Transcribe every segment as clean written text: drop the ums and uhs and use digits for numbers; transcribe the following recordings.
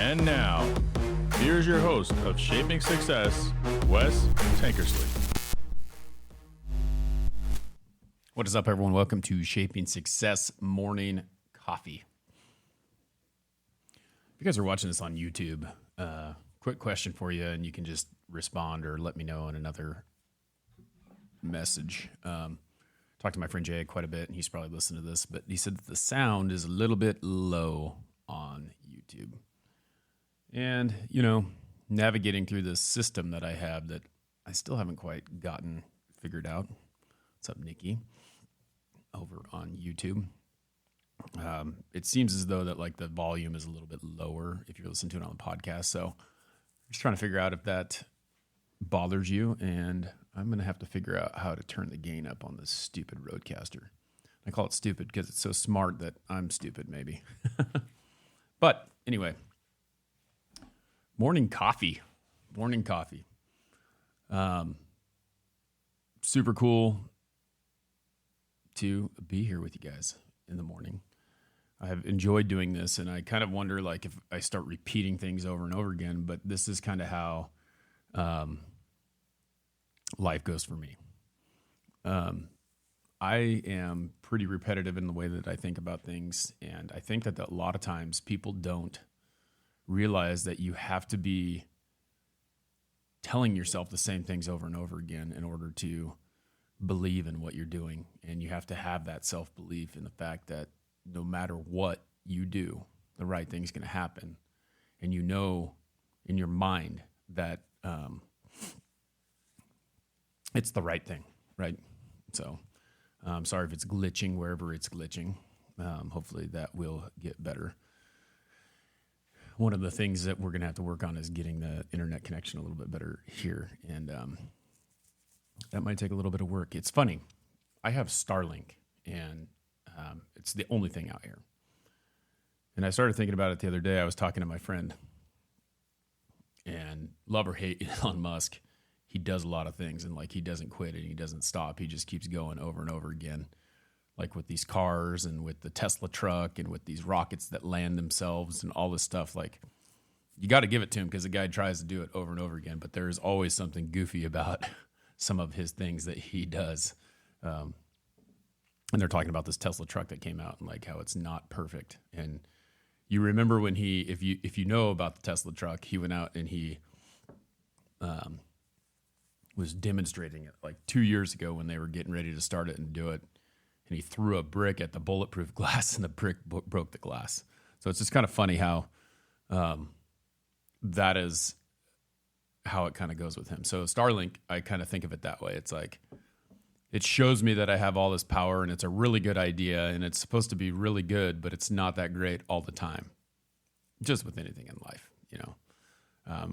And now, here's your host of Shaping Success, Wes Tankersley. What is up, everyone? Welcome to Shaping Success Morning Coffee. If you guys are watching this on YouTube, quick question for you, and you can just respond or let me know in another message. Talked to my friend Jay quite a bit, and he's probably listened to this, but he said that the sound is a little bit low on YouTube. And, navigating through this system that I have that I still haven't quite gotten figured out. What's up, Nikki? Over on YouTube. It seems as though that like the volume is a little bit lower if you're listening to it on the podcast. So I'm just trying to figure out if that bothers you, and I'm going to have to figure out how to turn the gain up on this stupid Rodecaster. I call it stupid because it's so smart that I'm stupid, maybe. But anyway, morning coffee. Super cool to be here with you guys in the morning. I have enjoyed doing this, and I kind of wonder like if I start repeating things over and over again, but this is kind of how life goes for me. I am pretty repetitive in the way that I think about things, and I think that a lot of times people don't realize that you have to be telling yourself the same things over and over again in order to believe in what you're doing. And you have to have that self-belief in the fact that no matter what you do, the right thing's going to happen. And you know in your mind that it's the right thing, right? So I'm sorry if it's glitching wherever it's glitching. Hopefully that will get better. One of the things that we're going to have to work on is getting the internet connection a little bit better here. And that might take a little bit of work. It's funny. I have Starlink, and it's the only thing out here. And I started thinking about it the other day. I was talking to my friend, and love or hate Elon Musk, he does a lot of things, and like he doesn't quit and he doesn't stop. He just keeps going over and over again, like with these cars and with the Tesla truck and with these rockets that land themselves and all this stuff. Like, you got to give it to him because the guy tries to do it over and over again, but there's always something goofy about some of his things that he does. And they're talking about this Tesla truck that came out and like how it's not perfect. And you remember when if you know about the Tesla truck, he went out and he was demonstrating it like 2 years ago when they were getting ready to start it and do it. And he threw a brick at the bulletproof glass, and the brick broke the glass. So it's just kind of funny how that is how it kind of goes with him. So Starlink, I kind of think of it that way. It's like, it shows me that I have all this power, and it's a really good idea, and it's supposed to be really good, but it's not that great all the time. Just with anything in life,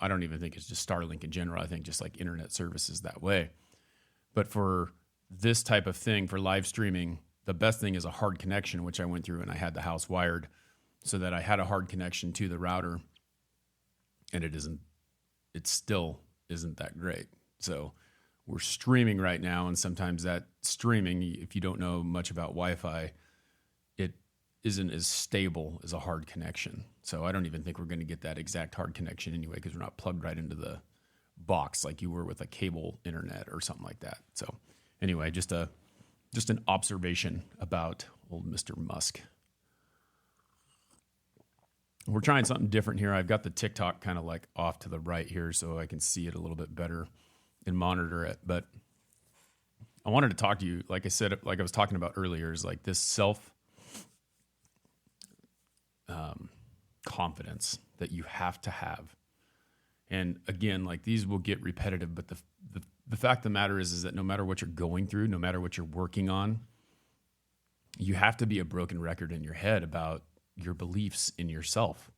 I don't even think it's just Starlink in general. I think just like internet services that way. But for this type of thing, for live streaming, the best thing is a hard connection, which I went through, and I had the house wired so that I had a hard connection to the router, and it still isn't that great. So we're streaming right now, and sometimes that streaming, if you don't know much about Wi-Fi, it isn't as stable as a hard connection. So I don't even think we're going to get that exact hard connection anyway, because we're not plugged right into the box like you were with a cable internet or something like that. So anyway, just an observation about old Mr. Musk. We're trying something different here. I've got the TikTok kind of like off to the right here so I can see it a little bit better and monitor it. But I wanted to talk to you, like I said, like I was talking about earlier, is like this confidence that you have to have. And again, like these will get repetitive, but the fact of the matter is that no matter what you're going through, no matter what you're working on, you have to be a broken record in your head about your beliefs in yourself.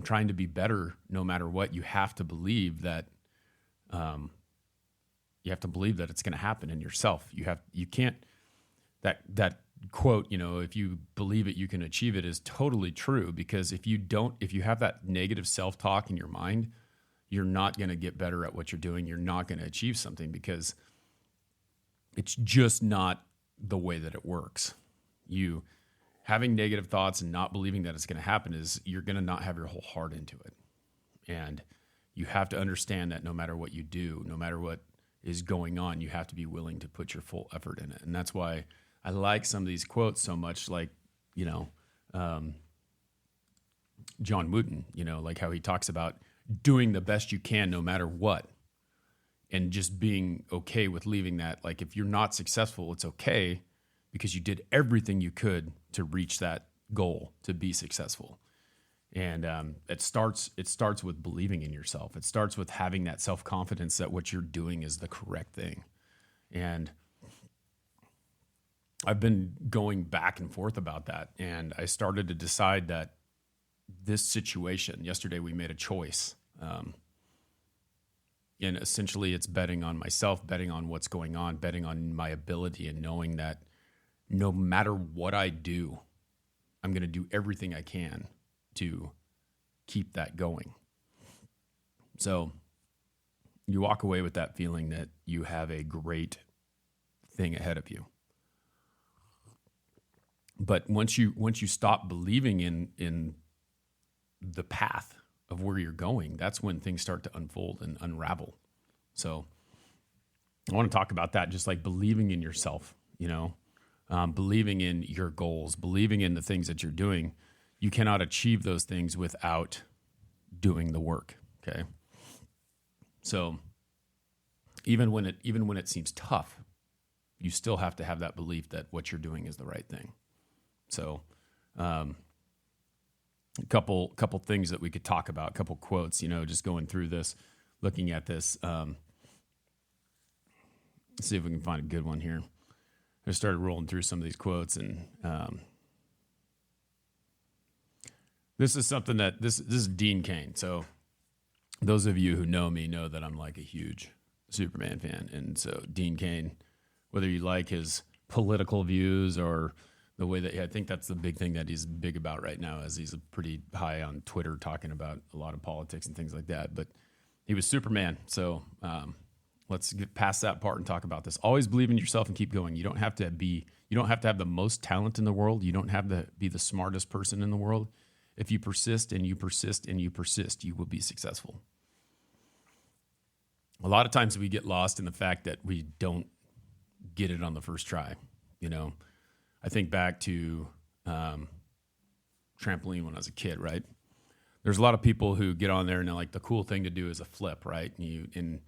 Trying to be better no matter what, you have to believe that it's going to happen in yourself. You can't, that quote, if you believe it, you can achieve it, is totally true, because if you have that negative self-talk in your mind, you're not going to get better at what you're doing. You're not going to achieve something because it's just not the way that it works. You having negative thoughts and not believing that it's going to happen is you're going to not have your whole heart into it. And you have to understand that no matter what you do, no matter what is going on, you have to be willing to put your full effort in it. And that's why I like some of these quotes so much, like, John Wooten, like how he talks about doing the best you can no matter what, and just being okay with leaving that. Like, if you're not successful, it's okay because you did everything you could to reach that goal, to be successful. And it starts with believing in yourself. It starts with having that self-confidence that what you're doing is the correct thing. And I've been going back and forth about that. And I started to decide that this situation, yesterday we made a choice. And essentially it's betting on myself, betting on what's going on, betting on my ability, and knowing that no matter what I do, I'm going to do everything I can to keep that going. So you walk away with that feeling that you have a great thing ahead of you. But once you stop believing in the path of where you're going, that's when things start to unfold and unravel. So I want to talk about that, just like believing in yourself, believing in your goals, believing in the things that you're doing. You cannot achieve those things without doing the work. Okay. So even when it seems tough, you still have to have that belief that what you're doing is the right thing. So, a couple things that we could talk about, a couple quotes, just going through this, looking at this. Let's see if we can find a good one here. I started rolling through some of these quotes, and this is something that this is Dean Cain. So those of you who know me know that I'm like a huge Superman fan. And so Dean Cain, whether you like his political views or the way that I think that's the big thing that he's big about right now, is he's pretty high on Twitter talking about a lot of politics and things like that. But he was Superman. So let's get past that part and talk about this. Always believe in yourself and keep going. You don't have to have the most talent in the world. You don't have to be the smartest person in the world. If you persist and you persist and you persist, you will be successful. A lot of times we get lost in the fact that we don't get it on the first try. I think back to trampoline when I was a kid, right? There's a lot of people who get on there and they're like, the cool thing to do is a flip, right? And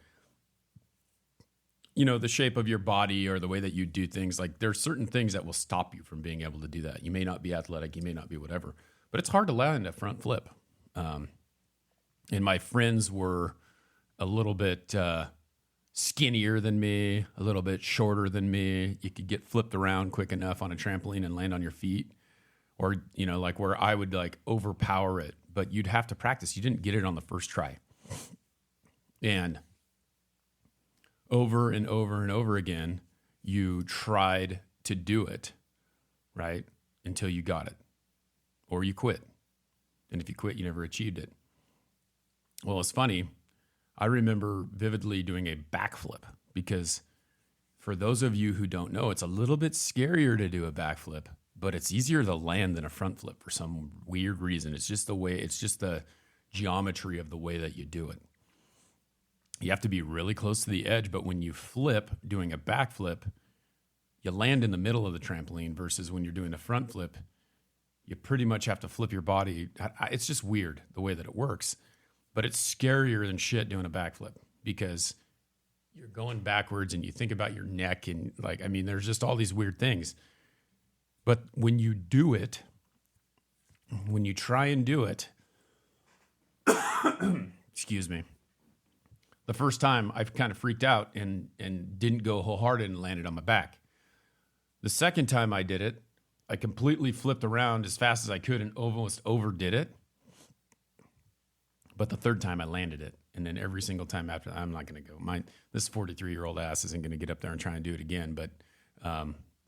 the shape of your body or the way that you do things, like there's certain things that will stop you from being able to do that. You may not be athletic, you may not be whatever, but it's hard to land a front flip. And my friends were a little bit skinnier than me, a little bit shorter than me. You could get flipped around quick enough on a trampoline and land on your feet, or, like where I would like overpower it, but you'd have to practice. You didn't get it on the first try. And over and over and over again, you tried to do it, right? Until you got it, or you quit. And if you quit, you never achieved it. Well, it's funny. I remember vividly doing a backflip, because for those of you who don't know, it's a little bit scarier to do a backflip, but it's easier to land than a front flip for some weird reason. It's just the geometry of the way that you do it. You have to be really close to the edge, but when you flip, doing a backflip, you land in the middle of the trampoline, versus when you're doing a front flip, you pretty much have to flip your body. It's just weird the way that it works. But it's scarier than shit doing a backflip, because you're going backwards and you think about your neck and there's just all these weird things. But when you do it, when you try and do it, excuse me, the first time I kind of freaked out and didn't go wholehearted and landed on my back. The second time I did it, I completely flipped around as fast as I could and almost overdid it. But the third time I landed it. And then every single time after that, I'm not going to go. This 43-year-old ass isn't going to get up there and try and do it again. But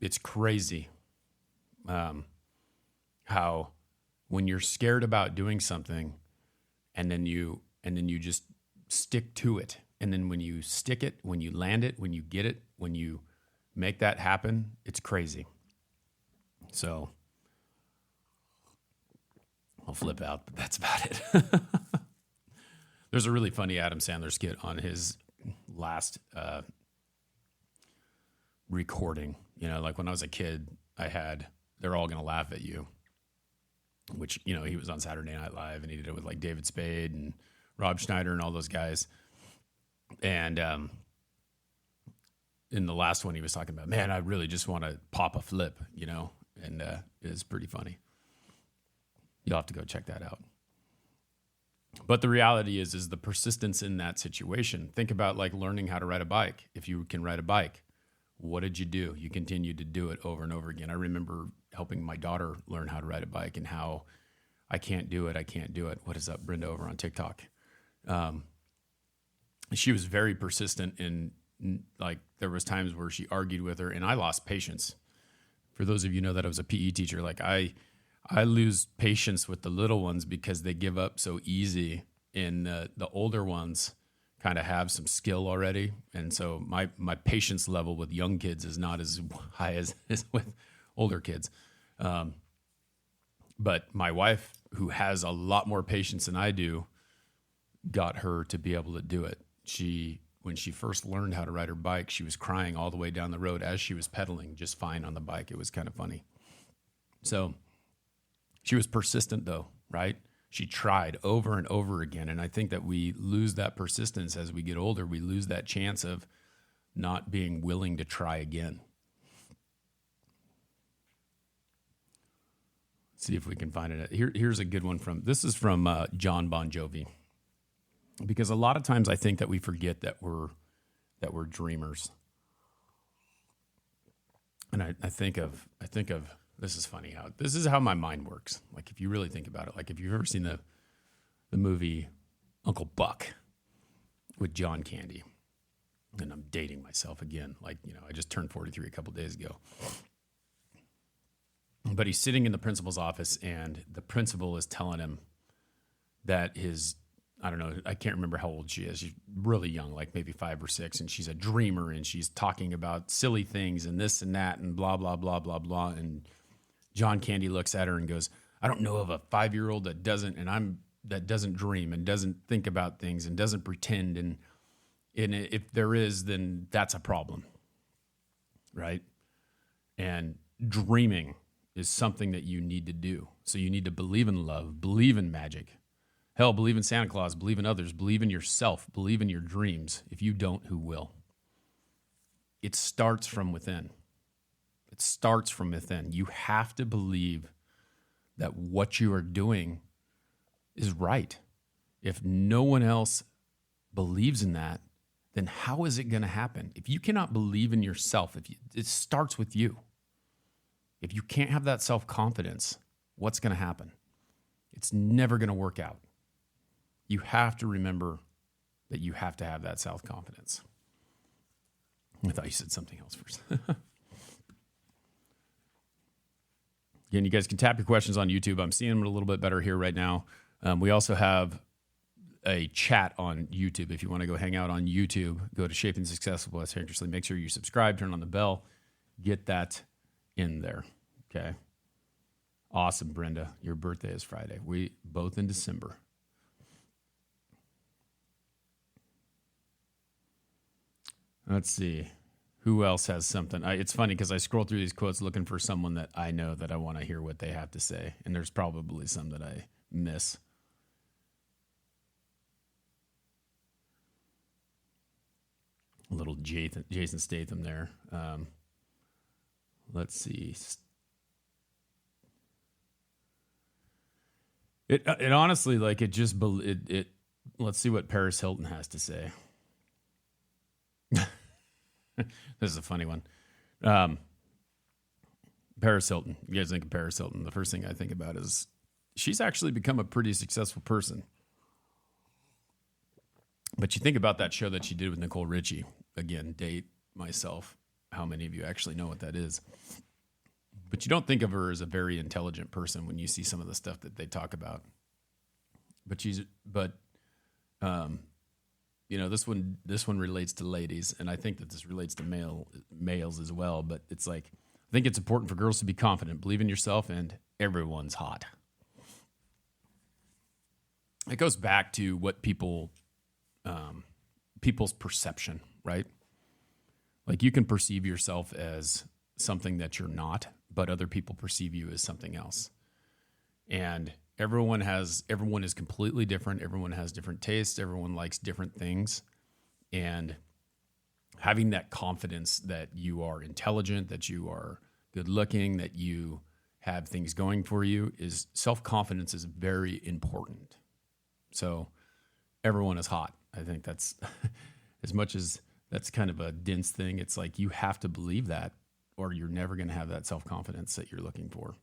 it's crazy how when you're scared about doing something and then you just stick to it. And then when you stick it, when you land it, when you get it, when you make that happen, it's crazy. So I'll flip out, but that's about it. There's a really funny Adam Sandler skit on his last recording. You know, like when I was a kid, They're All Gonna Laugh at You, which, you know, he was on Saturday Night Live and he did it with like David Spade and Rob Schneider and all those guys. And in the last one, he was talking about, man, I really just want to pop a flip, you know, and it's pretty funny. You'll have to go check that out. But the reality is the persistence in that situation. Think about like learning how to ride a bike. If you can ride a bike, what did you do? You continued to do it over and over again. I remember helping my daughter learn how to ride a bike and how I can't do it. What is up, Brenda, over on TikTok? She was very persistent in, like, there was times where she argued with her and I lost patience. For those of you who know that I was a PE teacher, like I lose patience with the little ones because they give up so easy, and the older ones kind of have some skill already. And so my patience level with young kids is not as high as with older kids. But my wife, who has a lot more patience than I do, got her to be able to do it. When she first learned how to ride her bike, she was crying all the way down the road as she was pedaling just fine on the bike. It was kind of funny. So she was persistent though, right? She tried over and over again. And I think that we lose that persistence as we get older. We lose that chance of not being willing to try again. Let's see if we can find it. Here's a good one this is from John Bon Jovi. Because a lot of times I think that we forget that we're dreamers. And I think of this is funny this is how my mind works. Like if you really think about it, like if you've ever seen the movie Uncle Buck with John Candy, and I'm dating myself again. Like, you know, I just turned 43 a couple days ago. But he's sitting in the principal's office and the principal is telling him that I don't know, I can't remember how old she is. She's really young, like maybe 5 or 6, and she's a dreamer, and she's talking about silly things and this and that and blah, blah, blah, blah, blah. And John Candy looks at her and goes, I don't know of a 5-year-old that doesn't dream and doesn't think about things and doesn't pretend. And if there is, then that's a problem, right? And dreaming is something that you need to do. So you need to believe in love, believe in magic. Hell, believe in Santa Claus, believe in others, believe in yourself, believe in your dreams. If you don't, who will? It starts from within. It starts from within. You have to believe that what you are doing is right. If no one else believes in that, then how is it going to happen? If you cannot believe in yourself, it starts with you. If you can't have that self-confidence, what's going to happen? It's never going to work out. You have to remember that you have to have that self-confidence. I thought you said something else first. Again, you guys can tap your questions on YouTube. I'm seeing them a little bit better here right now. We also have a chat on YouTube. If you want to go hang out on YouTube, go to Shaping Success with Wes Tankersley. Make sure you subscribe, turn on the bell, get that in there. Okay. Awesome, Brenda. Your birthday is Friday. We both in December. Let's see. Who else has something? It's funny because I scroll through these quotes looking for someone that I know that I want to hear what they have to say. And there's probably some that I miss. A little Jason Statham there. Let's see. It honestly, like, it let's see what Paris Hilton has to say. This is a funny one. Paris Hilton. You guys think of Paris Hilton. The first thing I think about is she's actually become a pretty successful person. But you think about that show that she did with Nicole Richie. Again, date myself. How many of you actually know what that is? But you don't think of her as a very intelligent person when you see some of the stuff that they talk about. But you know, this one relates to ladies, and I think that this relates to males as well. But it's like, I think it's important for girls to be confident, believe in yourself, and everyone's hot. it goes back to what people's perception, right? Like you can perceive yourself as something that you're not, but other people perceive you as something else. And everyone is completely different. Everyone has different tastes. Everyone likes different things. And having that confidence that you are intelligent, that you are good looking, that you have things going for you self-confidence is very important. So everyone is hot. I think that's as much as that's kind of a dense thing. It's like you have to believe that or you're never going to have that self-confidence that you're looking for.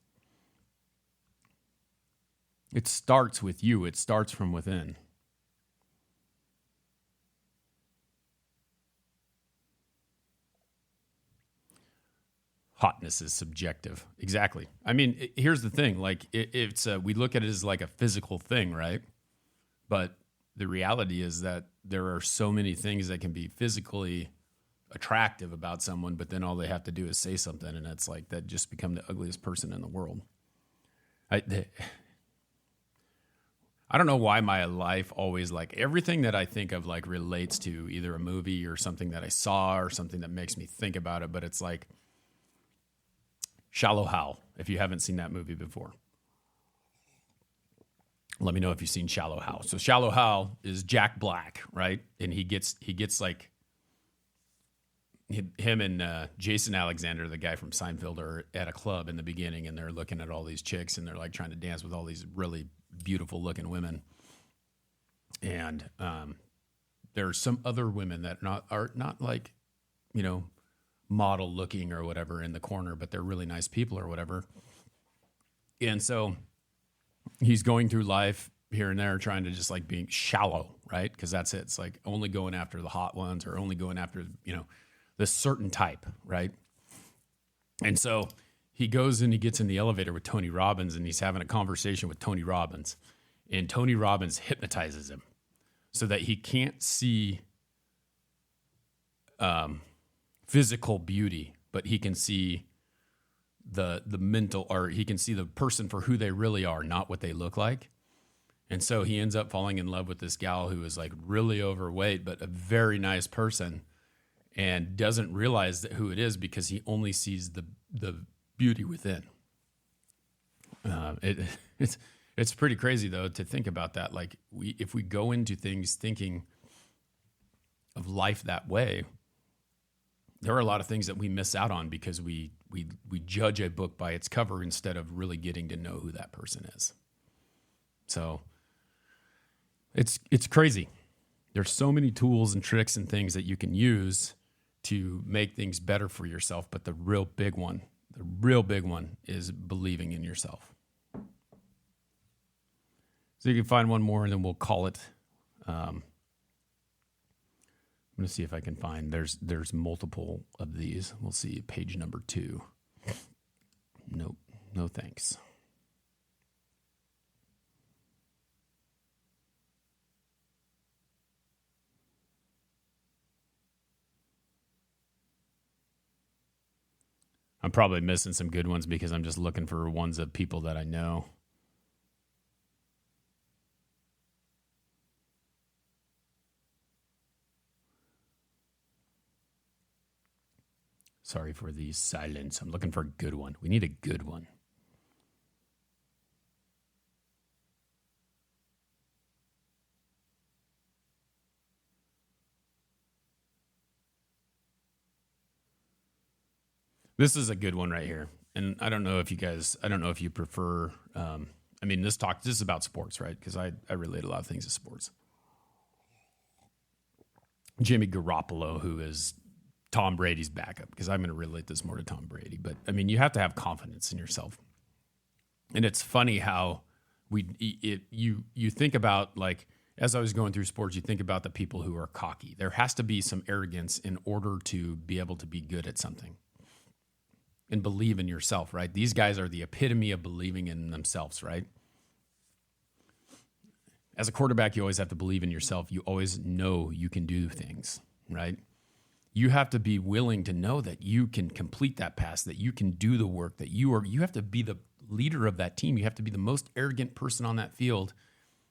It starts with you. It starts from within. Hotness is subjective. Exactly. I mean, here's the thing. Like it's we look at it as like a physical thing, right? But the reality is that there are so many things that can be physically attractive about someone, but then all they have to do is say something, and it's like that just become the ugliest person in the world. I don't know why my life always like everything that I think of like relates to either a movie or something that I saw or something that makes me think about it, but it's like Shallow Hal, if you haven't seen that movie before. Let me know if you've seen Shallow Hal. So Shallow Hal is Jack Black, right? And he gets like him and Jason Alexander, the guy from Seinfeld, are at a club in the beginning, and they're looking at all these chicks, and they're like trying to dance with all these really beautiful looking women. And there are some other women that are not like, you know, model looking or whatever in the corner, but they're really nice people or whatever. And so he's going through life here and there trying to just like being shallow, right? Because that's it. It's like only going after the hot ones or only going after, you know, this certain type, right? And so he goes and he gets in the elevator with Tony Robbins, and he's having a conversation with Tony Robbins, and Tony Robbins hypnotizes him so that he can't see physical beauty, but he can see the mental, or he can see the person for who they really are, not what they look like. And so he ends up falling in love with this gal who is like really overweight, but a very nice person, and doesn't realize that who it is because he only sees the beauty within. It's pretty crazy though to think about that. Like if we go into things thinking of life that way, there are a lot of things that we miss out on because we judge a book by its cover instead of really getting to know who that person is. So it's crazy. There's so many tools and tricks and things that you can use to make things better for yourself, but the real big one is believing in yourself. So you can find one more and then we'll call it. I'm going to see if I can find, there's multiple of these. We'll see page number 2. Nope. No thanks. I'm probably missing some good ones because I'm just looking for ones of people that I know. Sorry for the silence. I'm looking for a good one. We need a good one. This is a good one right here. And I don't know if you prefer, this is about sports, right? Because I relate a lot of things to sports. Jimmy Garoppolo, who is Tom Brady's backup, because I'm going to relate this more to Tom Brady. But, you have to have confidence in yourself. And it's funny how you think about, like, as I was going through sports, you think about the people who are cocky. There has to be some arrogance in order to be able to be good at something and believe in yourself, right? These guys are the epitome of believing in themselves, right? As a quarterback, you always have to believe in yourself. You always know you can do things, right? You have to be willing to know that you can complete that pass, that you can do the work, that you have to be the leader of that team. You have to be the most arrogant person on that field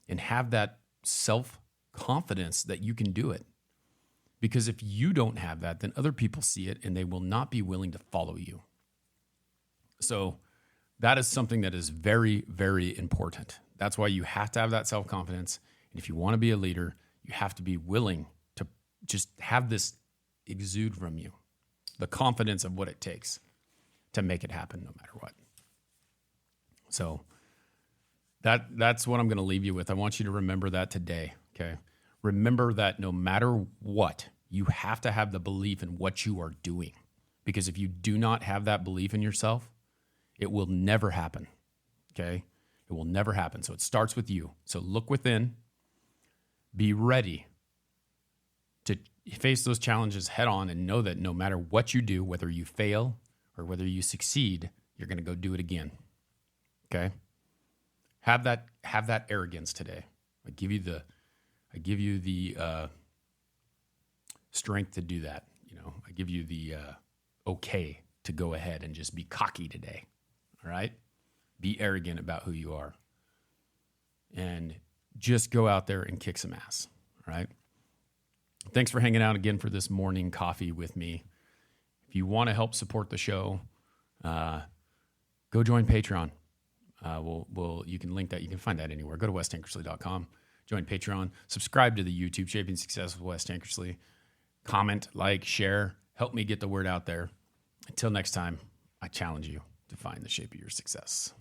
and have that self-confidence that you can do it. Because if you don't have that, then other people see it and they will not be willing to follow you. So that is something that is very, very important. That's why you have to have that self-confidence. And if you want to be a leader, you have to be willing to just have this exude from you, the confidence of what it takes to make it happen no matter what. So that's what I'm going to leave you with. I want you to remember that today, okay? Remember that no matter what, you have to have the belief in what you are doing. Because if you do not have that belief in yourself, it will never happen, okay? It will never happen. So it starts with you. So look within, be ready to face those challenges head on, and know that no matter what you do, whether you fail or whether you succeed, you're going to go do it again, okay? Have that arrogance today. I give you the strength to do that. I give you the okay to go ahead and just be cocky today. All right? Be arrogant about who you are. And just go out there and kick some ass. All right? Thanks for hanging out again for this morning coffee with me. If you want to help support the show, go join Patreon. You can link that. You can find that anywhere. Go to westankersley.com. Join Patreon. Subscribe to the YouTube, Shaping Success with Wes Tankersley. Comment, like, share. Help me get the word out there. Until next time, I challenge you to find the shape of your success.